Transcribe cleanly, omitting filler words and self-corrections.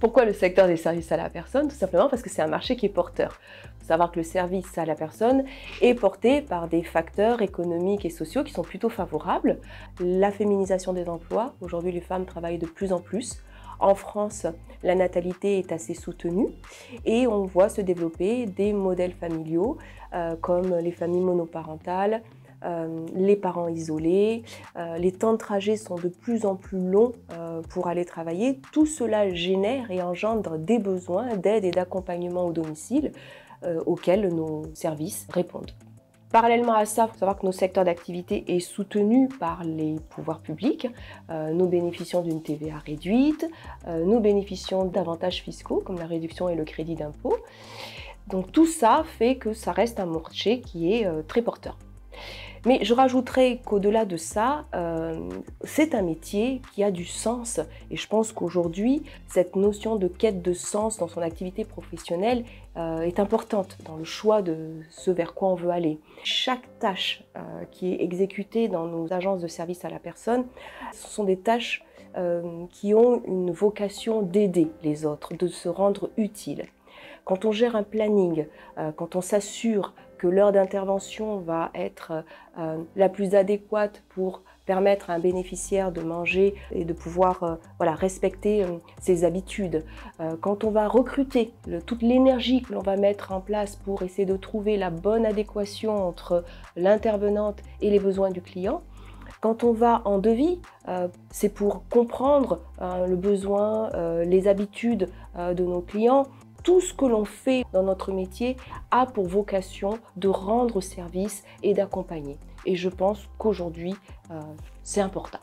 Pourquoi le secteur des services à la personne? Tout simplement parce que c'est un marché qui est porteur. Il faut savoir que le service à la personne est porté par des facteurs économiques et sociaux qui sont plutôt favorables. La féminisation des emplois, aujourd'hui les femmes travaillent de plus en plus. En France, la natalité est assez soutenue et on voit se développer des modèles familiaux comme les familles monoparentales, les parents isolés, les temps de trajet sont de plus en plus longs pour aller travailler. Tout cela génère et engendre des besoins d'aide et d'accompagnement au domicile auxquels nos services répondent. Parallèlement à ça, il faut savoir que notre secteur d'activité est soutenu par les pouvoirs publics. Nous bénéficions d'une TVA réduite, nous bénéficions d'avantages fiscaux comme la réduction et le crédit d'impôt. Donc tout ça fait que ça reste un marché qui est très porteur. Mais je rajouterais qu'au-delà de ça, c'est un métier qui a du sens. Et je pense qu'aujourd'hui, cette notion de quête de sens dans son activité professionnelle est importante dans le choix de ce vers quoi on veut aller. Chaque tâche qui est exécutée dans nos agences de service à la personne, ce sont des tâches qui ont une vocation d'aider les autres, de se rendre utiles. Quand on gère un planning, quand on s'assure que l'heure d'intervention va être la plus adéquate pour permettre à un bénéficiaire de manger et de pouvoir respecter ses habitudes, quand on va recruter toute l'énergie que l'on va mettre en place pour essayer de trouver la bonne adéquation entre l'intervenante et les besoins du client, quand on va en devis, c'est pour comprendre le besoin, les habitudes de nos clients. Tout ce que l'on fait dans notre métier a pour vocation de rendre service et d'accompagner. Et je pense qu'aujourd'hui, c'est important.